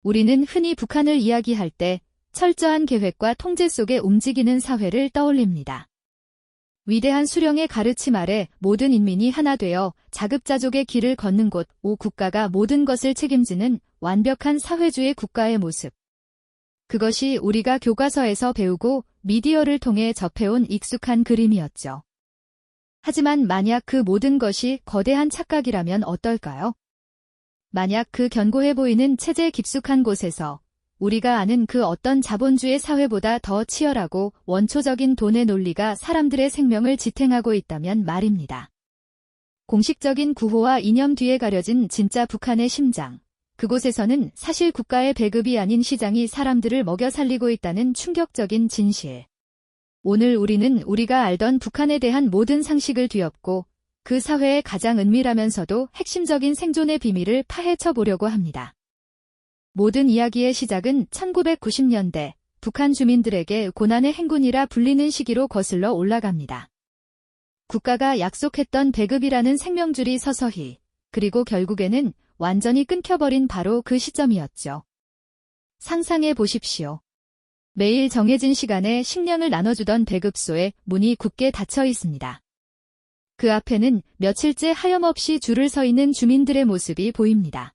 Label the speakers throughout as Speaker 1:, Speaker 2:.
Speaker 1: 우리는 흔히 북한을 이야기할 때 철저한 계획과 통제 속에 움직이는 사회를 떠올립니다. 위대한 수령의 가르침 아래 모든 인민이 하나 되어 자급자족의 길을 걷는 곳, 국가가 모든 것을 책임지는 완벽한 사회주의 국가의 모습. 그것이 우리가 교과서에서 배우고 미디어를 통해 접해온 익숙한 그림이었죠. 하지만 만약 그 모든 것이 거대한 착각이라면 어떨까요? 만약 그 견고해 보이는 체제 깊숙한 곳에서 우리가 아는 그 어떤 자본주의 사회보다 더 치열하고 원초적인 돈의 논리가 사람들의 생명을 지탱하고 있다면 말입니다. 공식적인 구호와 이념 뒤에 가려진 진짜 북한의 심장. 그곳에서는 사실 국가의 배급이 아닌 시장이 사람들을 먹여 살리고 있다는 충격적인 진실. 오늘 우리는 우리가 알던 북한에 대한 모든 상식을 뒤엎고 그 사회의 가장 은밀하면서도 핵심적인 생존의 비밀을 파헤쳐 보려고 합니다. 모든 이야기의 시작은 1990년대 북한 주민들에게 고난의 행군이라 불리는 시기로 거슬러 올라갑니다. 국가가 약속했던 배급이라는 생명줄이 서서히, 그리고 결국에는 완전히 끊겨버린 바로 그 시점이었죠. 상상해 보십시오. 매일 정해진 시간에 식량을 나눠주던 배급소에 문이 굳게 닫혀 있습니다. 그 앞에는 며칠째 하염없이 줄을 서 있는 주민들의 모습이 보입니다.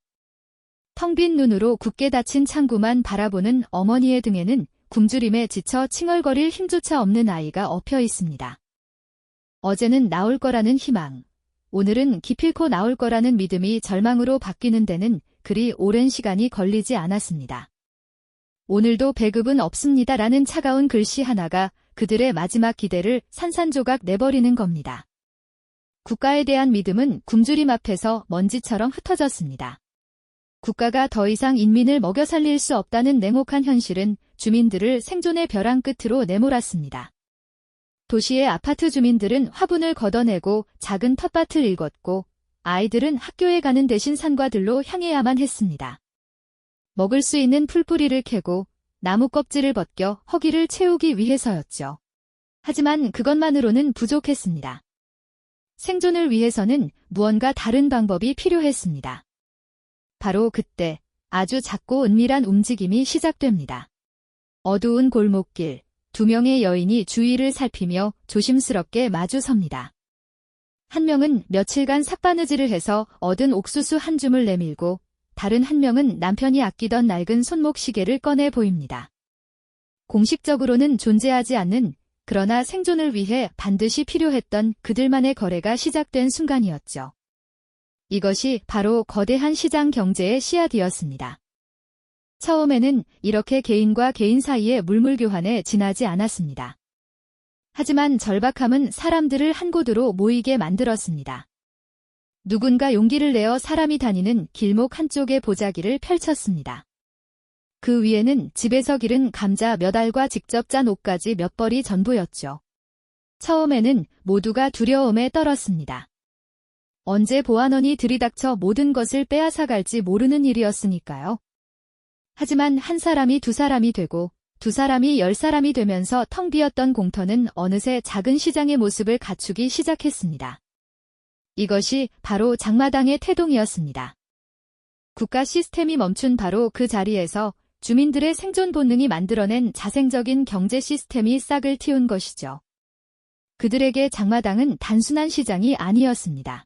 Speaker 1: 텅 빈 눈으로 굳게 닫힌 창구만 바라보는 어머니의 등에는 굶주림에 지쳐 칭얼거릴 힘조차 없는 아이가 엎여 있습니다. 어제는 나올 거라는 희망, 오늘은 기필코 나올 거라는 믿음이 절망으로 바뀌는 데는 그리 오랜 시간이 걸리지 않았습니다. 오늘도 배급은 없습니다라는 차가운 글씨 하나가 그들의 마지막 기대를 산산조각 내버리는 겁니다. 국가에 대한 믿음은 굶주림 앞에서 먼지처럼 흩어졌습니다. 국가가 더 이상 인민을 먹여 살릴 수 없다는 냉혹한 현실은 주민들을 생존의 벼랑 끝으로 내몰았습니다. 도시의 아파트 주민들은 화분을 걷어내고 작은 텃밭을 일궜고 아이들은 학교에 가는 대신 산과들로 향해야만 했습니다. 먹을 수 있는 풀뿌리를 캐고 나무 껍질을 벗겨 허기를 채우기 위해서였죠. 하지만 그것만으로는 부족했습니다. 생존을 위해서는 무언가 다른 방법이 필요했습니다. 바로 그때 아주 작고 은밀한 움직임이 시작됩니다. 어두운 골목길, 두 명의 여인이 주위를 살피며 조심스럽게 마주섭니다. 한 명은 며칠간 삭바느질을 해서 얻은 옥수수 한 줌을 내밀고 다른 한 명은 남편이 아끼던 낡은 손목 시계를 꺼내 보입니다. 공식적으로는 존재하지 않는, 그러나 생존을 위해 반드시 필요했던 그들만의 거래가 시작된 순간이었죠. 이것이 바로 거대한 시장 경제의 씨앗이었습니다. 처음에는 이렇게 개인과 개인 사이의 물물교환에 지나지 않았습니다. 하지만 절박함은 사람들을 한 곳으로 모이게 만들었습니다. 누군가 용기를 내어 사람이 다니는 길목 한쪽에 보자기를 펼쳤습니다. 그 위에는 집에서 기른 감자 몇 알과 직접 짠 옷까지 몇 벌이 전부였죠. 처음에는 모두가 두려움에 떨었습니다. 언제 보안원이 들이닥쳐 모든 것을 빼앗아갈지 모르는 일이었으니까요. 하지만 한 사람이 두 사람이 되고 두 사람이 10사람이 되면서 텅 비었던 공터는 어느새 작은 시장의 모습을 갖추기 시작했습니다. 이것이 바로 장마당의 태동이었습니다. 국가 시스템이 멈춘 바로 그 자리에서 주민들의 생존 본능이 만들어낸 자생적인 경제 시스템이 싹을 틔운 것이죠. 그들에게 장마당은 단순한 시장이 아니었습니다.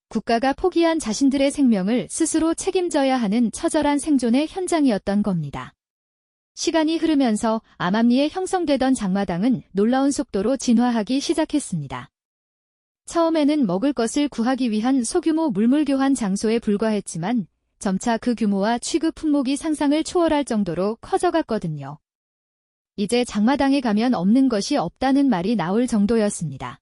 Speaker 1: 국가가 포기한 자신들의 생명을 스스로 책임져야 하는 처절한 생존의 현장이었던 겁니다. 시간이 흐르면서 암암리에 형성되던 장마당은 놀라운 속도로 진화하기 시작했습니다. 처음에는 먹을 것을 구하기 위한 소규모 물물교환 장소에 불과했지만 점차 그 규모와 취급 품목이 상상을 초월할 정도로 커져갔거든요. 이제 장마당에 가면 없는 것이 없다는 말이 나올 정도였습니다.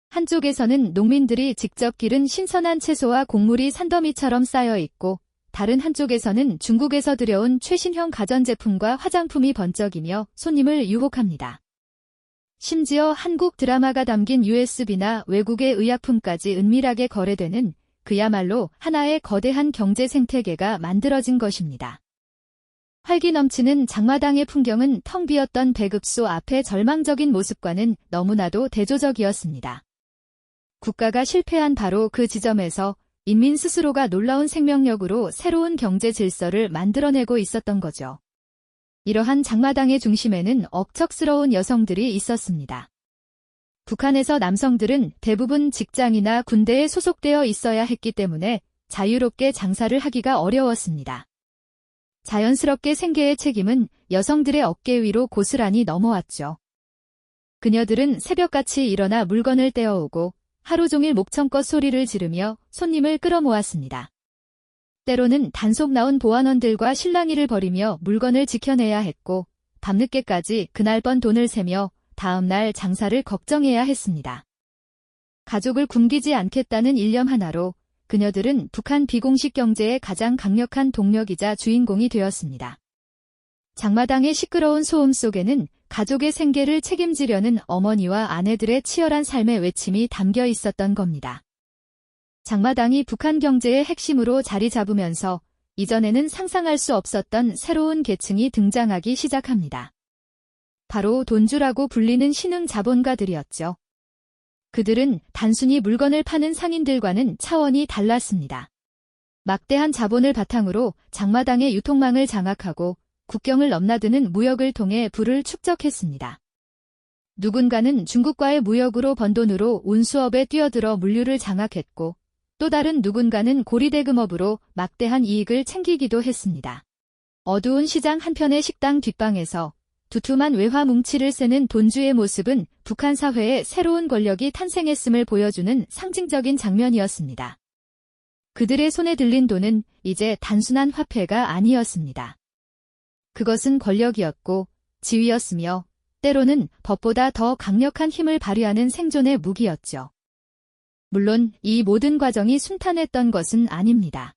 Speaker 1: 한쪽에서는 농민들이 직접 기른 신선한 채소와 곡물이 산더미처럼 쌓여 있고 다른 한쪽에서는 중국에서 들여온 최신형 가전제품과 화장품이 번쩍이며 손님을 유혹합니다. 심지어 한국 드라마가 담긴 USB나 외국의 의약품까지 은밀하게 거래되는 그야말로 하나의 거대한 경제 생태계가 만들어진 것입니다. 활기 넘치는 장마당의 풍경은 텅 비었던 배급소 앞의 절망적인 모습과는 너무나도 대조적이었습니다. 국가가 실패한 바로 그 지점에서 인민 스스로가 놀라운 생명력으로 새로운 경제 질서를 만들어내고 있었던 거죠. 이러한 장마당의 중심에는 억척스러운 여성들이 있었습니다. 북한에서 남성들은 대부분 직장이나 군대에 소속되어 있어야 했기 때문에 자유롭게 장사를 하기가 어려웠습니다. 자연스럽게 생계의 책임은 여성들의 어깨 위로 고스란히 넘어왔죠. 그녀들은 새벽같이 일어나 물건을 떼어오고 하루 종일 목청껏 소리를 지르며 손님을 끌어모았습니다. 때로는 단속 나온 보안원들과 실랑이를 벌이며 물건을 지켜내야 했고 밤늦게까지 그날 번 돈을 세며 다음 날 장사를 걱정해야 했습니다. 가족을 굶기지 않겠다는 일념 하나로 그녀들은 북한 비공식 경제의 가장 강력한 동력이자 주인공이 되었습니다. 장마당의 시끄러운 소음 속에는 가족의 생계를 책임지려는 어머니와 아내들의 치열한 삶의 외침이 담겨 있었던 겁니다. 장마당이 북한 경제의 핵심으로 자리 잡으면서 이전에는 상상할 수 없었던 새로운 계층이 등장하기 시작합니다. 바로 돈주라고 불리는 신흥 자본가들이었죠. 그들은 단순히 물건을 파는 상인들과는 차원이 달랐습니다. 막대한 자본을 바탕으로 장마당의 유통망을 장악하고 국경을 넘나드는 무역을 통해 부를 축적했습니다. 누군가는 중국과의 무역으로 번 돈으로 운수업에 뛰어들어 물류를 장악했고 또 다른 누군가는 고리대금업으로 막대한 이익을 챙기기도 했습니다. 어두운 시장 한편의 식당 뒷방에서 두툼한 외화 뭉치를 세는 돈주의 모습은 북한 사회에 새로운 권력이 탄생했음을 보여주는 상징적인 장면이었습니다. 그들의 손에 들린 돈은 이제 단순한 화폐가 아니었습니다. 그것은 권력이었고 지위였으며 때로는 법보다 더 강력한 힘을 발휘하는 생존의 무기였죠. 물론 이 모든 과정이 순탄했던 것은 아닙니다.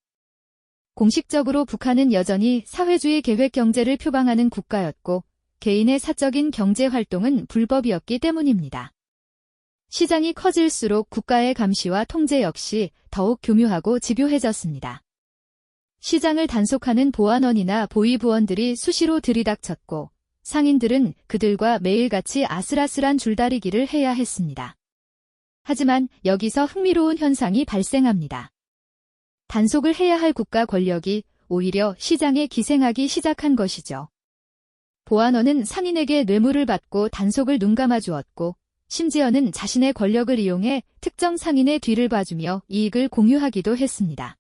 Speaker 1: 공식적으로 북한은 여전히 사회주의 계획 경제를 표방하는 국가였고 개인의 사적인 경제 활동은 불법이었기 때문입니다. 시장이 커질수록 국가의 감시와 통제 역시 더욱 교묘하고 집요해졌습니다. 시장을 단속하는 보안원이나 보위부원들이 수시로 들이닥쳤고 상인들은 그들과 매일같이 아슬아슬한 줄다리기를 해야 했습니다. 하지만 여기서 흥미로운 현상이 발생합니다. 단속을 해야 할 국가 권력이 오히려 시장에 기생하기 시작한 것이죠. 보안원은 상인에게 뇌물을 받고 단속을 눈감아 주었고 심지어는 자신의 권력을 이용해 특정 상인의 뒤를 봐주며 이익을 공유하기도 했습니다.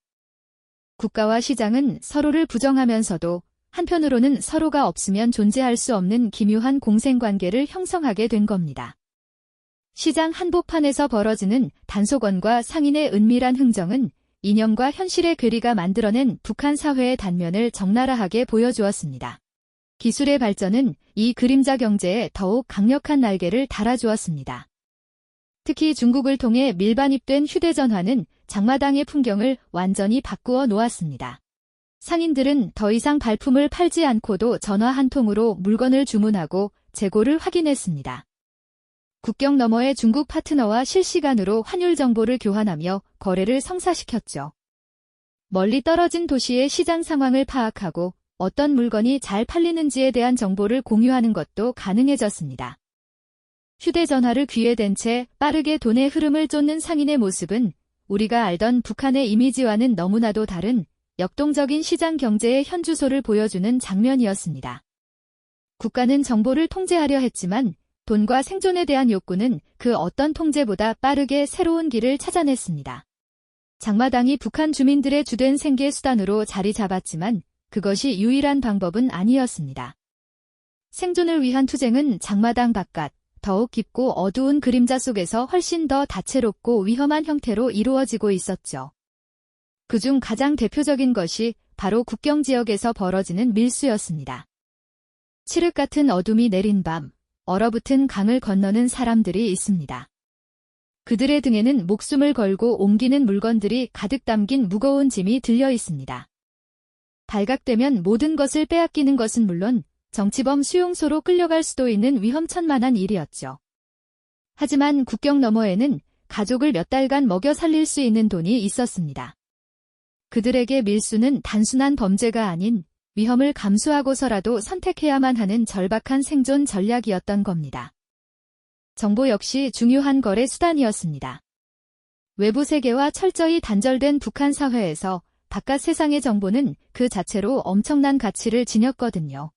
Speaker 1: 국가와 시장은 서로를 부정하면서도 한편으로는 서로가 없으면 존재할 수 없는 기묘한 공생관계를 형성하게 된 겁니다. 시장 한복판에서 벌어지는 단속원과 상인의 은밀한 흥정은 이념과 현실의 괴리가 만들어낸 북한 사회의 단면을 적나라하게 보여주었습니다. 기술의 발전은 이 그림자 경제에 더욱 강력한 날개를 달아주었습니다. 특히 중국을 통해 밀반입된 휴대전화는 장마당의 풍경을 완전히 바꾸어 놓았습니다. 상인들은 더 이상 발품을 팔지 않고도 전화 한 통으로 물건을 주문하고 재고를 확인했습니다. 국경 너머의 중국 파트너와 실시간으로 환율 정보를 교환하며 거래를 성사시켰죠. 멀리 떨어진 도시의 시장 상황을 파악하고 어떤 물건이 잘 팔리는지에 대한 정보를 공유하는 것도 가능해졌습니다. 휴대전화를 귀에 댄 채 빠르게 돈의 흐름을 쫓는 상인의 모습은 우리가 알던 북한의 이미지와는 너무나도 다른 역동적인 시장 경제의 현주소를 보여주는 장면이었습니다. 국가는 정보를 통제하려 했지만 돈과 생존에 대한 욕구는 그 어떤 통제보다 빠르게 새로운 길을 찾아냈습니다. 장마당이 북한 주민들의 주된 생계 수단으로 자리 잡았지만 그것이 유일한 방법은 아니었습니다. 생존을 위한 투쟁은 장마당 바깥, 더욱 깊고 어두운 그림자 속에서 훨씬 더 다채롭고 위험한 형태로 이루어지고 있었죠. 그중 가장 대표적인 것이 바로 국경 지역에서 벌어지는 밀수였습니다. 칠흑 같은 어둠이 내린 밤, 얼어붙은 강을 건너는 사람들이 있습니다. 그들의 등에는 목숨을 걸고 옮기는 물건들이 가득 담긴 무거운 짐이 들려 있습니다. 발각되면 모든 것을 빼앗기는 것은 물론 정치범 수용소로 끌려갈 수도 있는 위험천만한 일이었죠. 하지만 국경 너머에는 가족을 몇 달간 먹여 살릴 수 있는 돈이 있었습니다. 그들에게 밀수는 단순한 범죄가 아닌 위험을 감수하고서라도 선택해야만 하는 절박한 생존 전략이었던 겁니다. 정보 역시 중요한 거래 수단이었습니다. 외부 세계와 철저히 단절된 북한 사회에서 바깥 세상의 정보는 그 자체로 엄청난 가치를 지녔거든요.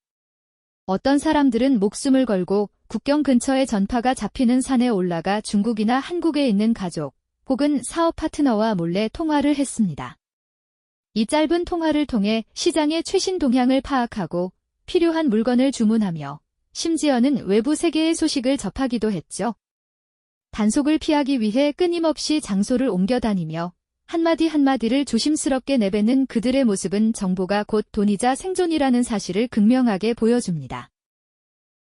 Speaker 1: 어떤 사람들은 목숨을 걸고 국경 근처의 전파가 잡히는 산에 올라가 중국이나 한국에 있는 가족 혹은 사업 파트너와 몰래 통화를 했습니다. 이 짧은 통화를 통해 시장의 최신 동향을 파악하고 필요한 물건을 주문하며 심지어는 외부 세계의 소식을 접하기도 했죠. 단속을 피하기 위해 끊임없이 장소를 옮겨 다니며 한마디 한마디를 조심스럽게 내뱉는 그들의 모습은 정보가 곧 돈이자 생존이라는 사실을 극명하게 보여줍니다.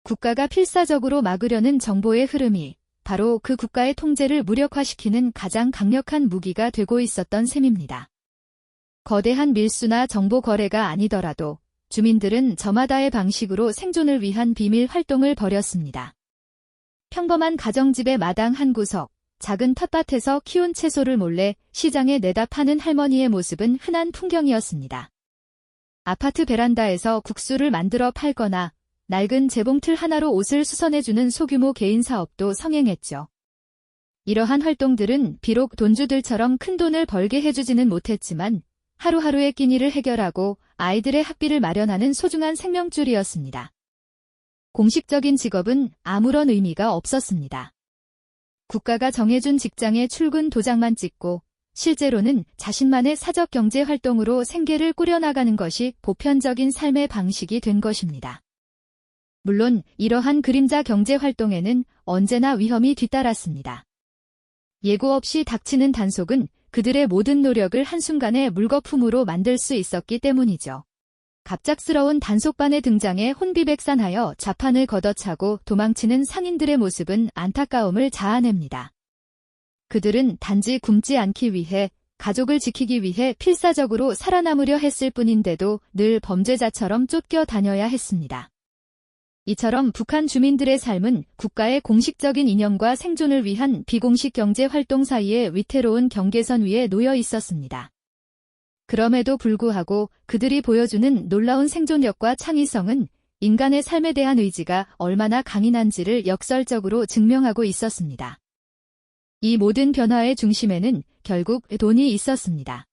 Speaker 1: 국가가 필사적으로 막으려는 정보의 흐름이 바로 그 국가의 통제를 무력화시키는 가장 강력한 무기가 되고 있었던 셈입니다. 거대한 밀수나 정보 거래가 아니더라도 주민들은 저마다의 방식으로 생존을 위한 비밀 활동을 벌였습니다. 평범한 가정집의 마당 한 구석, 작은 텃밭에서 키운 채소를 몰래 시장에 내다 파는 할머니의 모습은 흔한 풍경이었습니다. 아파트 베란다에서 국수를 만들어 팔거나 낡은 재봉틀 하나로 옷을 수선해주는 소규모 개인 사업도 성행했죠. 이러한 활동들은 비록 돈주들처럼 큰 돈을 벌게 해주지는 못했지만 하루하루의 끼니를 해결하고 아이들의 학비를 마련하는 소중한 생명줄이었습니다. 공식적인 직업은 아무런 의미가 없었습니다. 국가가 정해준 직장의 출근 도장만 찍고 실제로는 자신만의 사적 경제 활동으로 생계를 꾸려나가는 것이 보편적인 삶의 방식이 된 것입니다. 물론 이러한 그림자 경제 활동에는 언제나 위험이 뒤따랐습니다. 예고 없이 닥치는 단속은 그들의 모든 노력을 한순간에 물거품으로 만들 수 있었기 때문이죠. 갑작스러운 단속반의 등장에 혼비백산하여 좌판을 걷어차고 도망치는 상인들의 모습은 안타까움을 자아냅니다. 그들은 단지 굶지 않기 위해, 가족을 지키기 위해 필사적으로 살아남으려 했을 뿐인데도 늘 범죄자처럼 쫓겨 다녀야 했습니다. 이처럼 북한 주민들의 삶은 국가의 공식적인 이념과 생존을 위한 비공식 경제 활동 사이의 위태로운 경계선 위에 놓여 있었습니다. 그럼에도 불구하고 그들이 보여주는 놀라운 생존력과 창의성은 인간의 삶에 대한 의지가 얼마나 강인한지를 역설적으로 증명하고 있었습니다. 이 모든 변화의 중심에는 결국 돈이 있었습니다.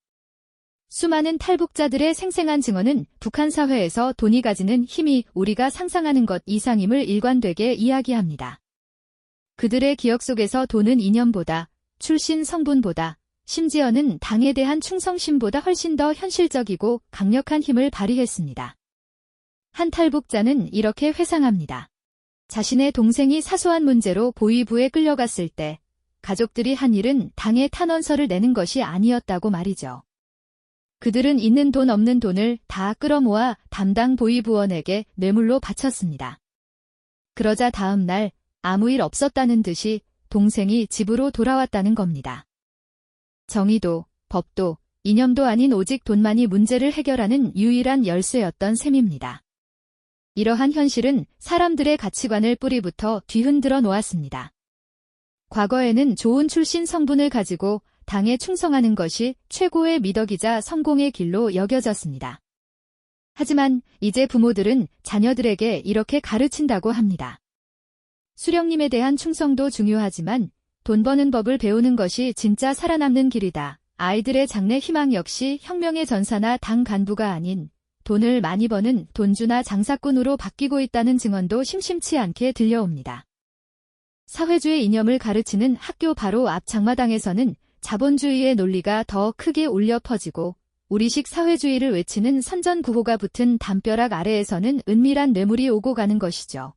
Speaker 1: 수많은 탈북자들의 생생한 증언은 북한 사회에서 돈이 가지는 힘이 우리가 상상하는 것 이상임을 일관되게 이야기합니다. 그들의 기억 속에서 돈은 이념보다, 출신 성분보다, 심지어는 당에 대한 충성심보다 훨씬 더 현실적이고 강력한 힘을 발휘했습니다. 한 탈북자는 이렇게 회상합니다. 자신의 동생이 사소한 문제로 보위부에 끌려갔을 때 가족들이 한 일은 당에 탄원서를 내는 것이 아니었다고 말이죠. 그들은 있는 돈 없는 돈을 다 끌어모아 담당 보위부원에게 뇌물로 바쳤습니다. 그러자 다음 날 아무 일 없었다는 듯이 동생이 집으로 돌아왔다는 겁니다. 정의도, 법도, 이념도 아닌 오직 돈만이 문제를 해결하는 유일한 열쇠였던 셈입니다. 이러한 현실은 사람들의 가치관을 뿌리부터 뒤흔들어 놓았습니다. 과거에는 좋은 출신 성분을 가지고 당에 충성하는 것이 최고의 미덕이자 성공의 길로 여겨졌습니다. 하지만 이제 부모들은 자녀들에게 이렇게 가르친다고 합니다. 수령님에 대한 충성도 중요하지만 돈 버는 법을 배우는 것이 진짜 살아남는 길이다. 아이들의 장래 희망 역시 혁명의 전사나 당 간부가 아닌 돈을 많이 버는 돈주나 장사꾼으로 바뀌고 있다는 증언도 심심치 않게 들려옵니다. 사회주의 이념을 가르치는 학교 바로 앞 장마당에서는 자본주의의 논리가 더 크게 울려 퍼지고 우리식 사회주의를 외치는 선전구호가 붙은 담벼락 아래에서는 은밀한 뇌물이 오고 가는 것이죠.